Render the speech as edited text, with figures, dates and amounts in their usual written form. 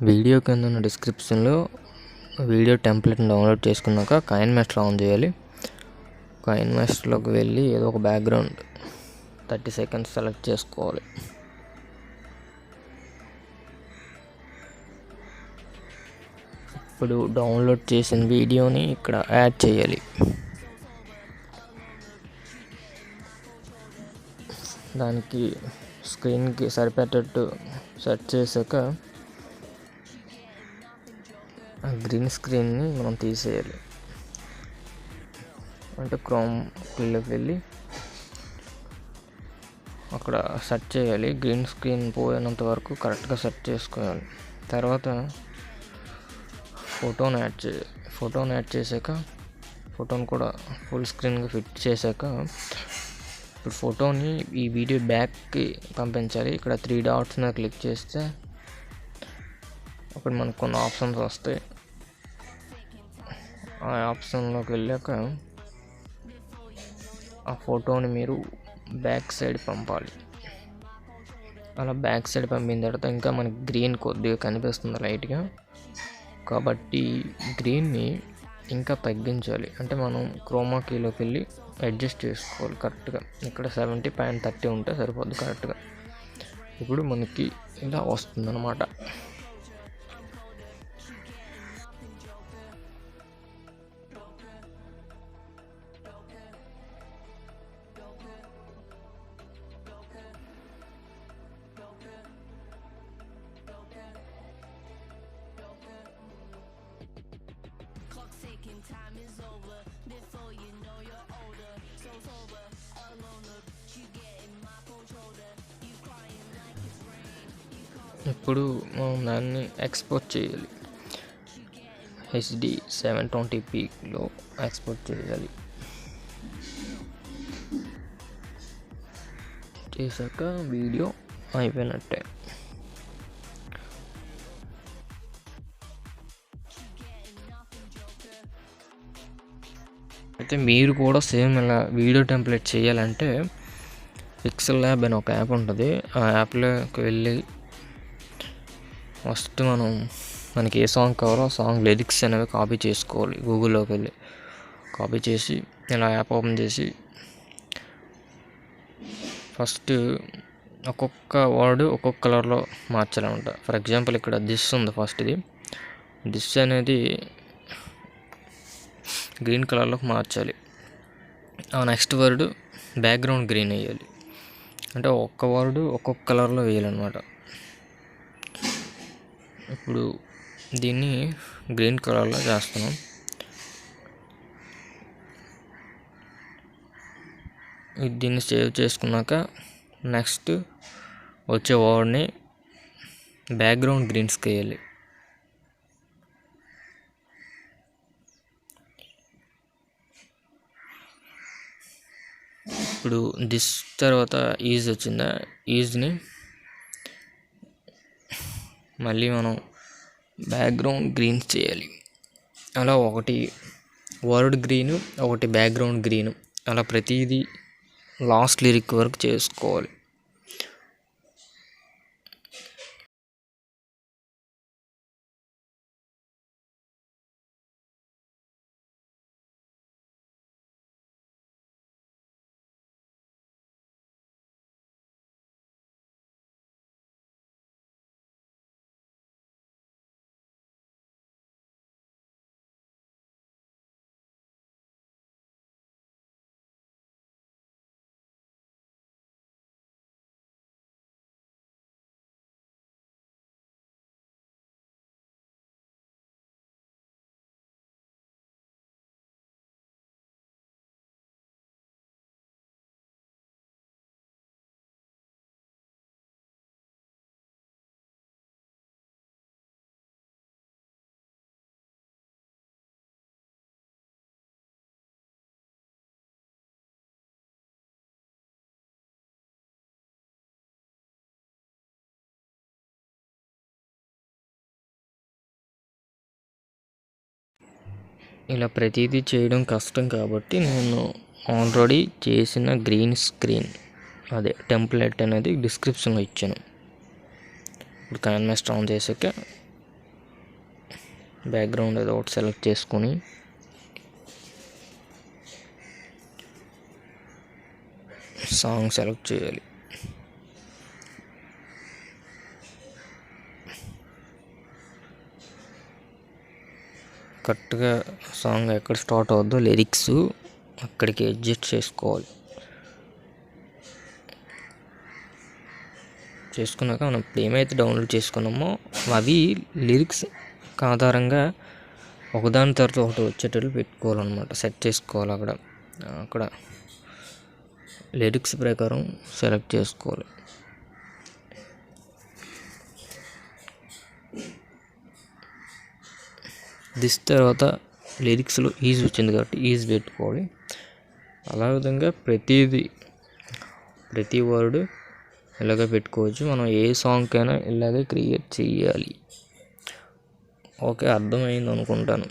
Video కింద ఉన్న డిస్క్రిప్షన్లో వీడియో టెంప్లెట్ని డౌన్లోడ్ చేసుకున్నాక కైన్మాస్టర్ ఆన్ చేయాలి. కైన్మాస్టర్లోకి వెళ్ళి ఏదో ఒక బ్యాక్గ్రౌండ్ 30 సెకండ్స్ సెలెక్ట్ చేసుకోవాలి. ఇప్పుడు డౌన్లోడ్ చేసిన వీడియోని ఇక్కడ యాడ్ చేయాలి. దానికి స్క్రీన్కి సరిపెట్టేట్టు సెట్ చేశాక ఆ గ్రీన్ స్క్రీన్ని మనం తీసేయాలి. అంటే క్రోమ్లోకి వెళ్ళి అక్కడ సెట్ చేయాలి. గ్రీన్ స్క్రీన్ పోయినంత వరకు కరెక్ట్గా సెట్ చేసుకోవాలి. తర్వాత ఫోటోని యాడ్ చేశాక ఫోటోని కూడా ఫుల్ స్క్రీన్గా ఫిట్ చేశాక ఇప్పుడు ఫోటోని ఈ వీడియో బ్యాక్కి పంపించాలి. ఇక్కడ 3 డాట్స్ మీద క్లిక్ చేస్తే అక్కడ మనకు కొన్ని ఆప్షన్స్ వస్తాయి. ఆ ఆప్షన్లోకి వెళ్ళాక ఆ ఫోటోని మీరు బ్యాక్ సైడ్ పంపాలి. అలా బ్యాక్ సైడ్ పంపిన తర్వాత ఇంకా మనకి గ్రీన్ కొద్దిగా కనిపిస్తుంది లైట్గా, కాబట్టి గ్రీన్ని ఇంకా తగ్గించాలి. అంటే మనం క్రోమా కీలోకి వెళ్ళి అడ్జస్ట్ చేసుకోవాలి కరెక్ట్గా. ఇక్కడ 70.30 ఉంటే సరిపోద్ది కరెక్ట్గా. ఇప్పుడు మనకి ఇలా వస్తుందన్నమాట. ఇప్పుడు మనం దాన్ని ఎక్స్పోర్ట్ చేయాలి. HD 720pలో ఎక్స్పోర్ట్ చేయాలి. చేశాక వీడియో అయిపోయినట్టే. అయితే మీరు కూడా సేమ్ ఇలా వీడియో టెంప్లెట్ చేయాలంటే పిక్సెల్ ల్యాబ్ అని ఒక యాప్ ఉంటుంది. ఆ యాప్లోకి వెళ్ళి ఫస్ట్ మనకి ఏ సాంగ్ కావాలో ఆ సాంగ్ లిరిక్స్ అనేవి కాపీ చేసుకోవాలి. గూగుల్లోకి వెళ్ళి కాపీ చేసి ఇలా యాప్ ఓపెన్ చేసి ఫస్ట్ ఒక్కొక్క వర్డ్ ఒక్కొక్క కలర్లో మార్చాలన్నమాట. ఫర్ ఎగ్జాంపుల్ ఇక్కడ దిస్ ఉంది. ఫస్ట్ దిస్ అనేది గ్రీన్ కలర్లోకి మార్చాలి. ఆ నెక్స్ట్ వర్డ్ బ్యాక్గ్రౌండ్ గ్రీన్ వేయాలి. అంటే ఒక్క వర్డ్ ఒక్కొక్క కలర్లో వేయాలన్నమాట. ఇప్పుడు దీన్ని గ్రీన్ కలర్లో చేస్తున్నాం. దీన్ని సేవ్ చేసుకున్నాక నెక్స్ట్ వచ్చే వర్డ్ని బ్యాక్గ్రౌండ్ గ్రీన్స్కి వేయాలి. ఇప్పుడు దిస్ తర్వాత ఈజ్ వచ్చిందా, ఈజ్ని మళ్ళీ మనం బ్యాక్గ్రౌండ్ గ్రీన్స్ చేయాలి. అలా ఒకటి వర్డ్ గ్రీను, ఒకటి బ్యాక్గ్రౌండ్ గ్రీను, అలా ప్రతిదీ లాస్ట్ లిరిక్ వరకు చేసుకోవాలి. ఇలా ప్రతిదీ చేయడం కష్టం కాబట్టి నేను ఆల్రెడీ చేసిన గ్రీన్ స్క్రీన్ అదే టెంప్లెట్ అనేది డిస్క్రిప్షన్లో ఇచ్చాను. ఇప్పుడు కైన్మాస్టర్ ఆన్ చేసాక బ్యాక్గ్రౌండ్ ఏదో ఒకటి సెలెక్ట్ చేసుకొని సాంగ్ సెలెక్ట్ చేయాలి. కరెక్ట్గా సాంగ్ ఎక్కడ స్టార్ట్ అవుద్దో లిరిక్స్ అక్కడికి అడ్జస్ట్ చేసుకోవాలి. చేసుకున్నాక మనం ఇప్పుడు ఏమైతే డౌన్లోడ్ చేసుకున్నామో అవి లిరిక్స్ ఆధారంగా ఒకదాని తర్వాత ఒకటి వచ్చేటట్లు పెట్టుకోవాలన్నమాట. సెట్ చేసుకోవాలి. అక్కడ లిరిక్స్ ప్రకారం సెలెక్ట్ చేసుకోవాలి. దిస్ తర్వాత లిరిక్స్లో ఈజ్ వచ్చింది కాబట్టి ఈజ్ పెట్టుకోవాలి. అలా విధంగా ప్రతి వర్డ్ ఇలాగ పెట్టుకోవచ్చు. మనం ఏ సాంగ్కైనా ఇలాగే క్రియేట్ చేయాలి. ఓకే, అర్థమైంది అనుకుంటాను.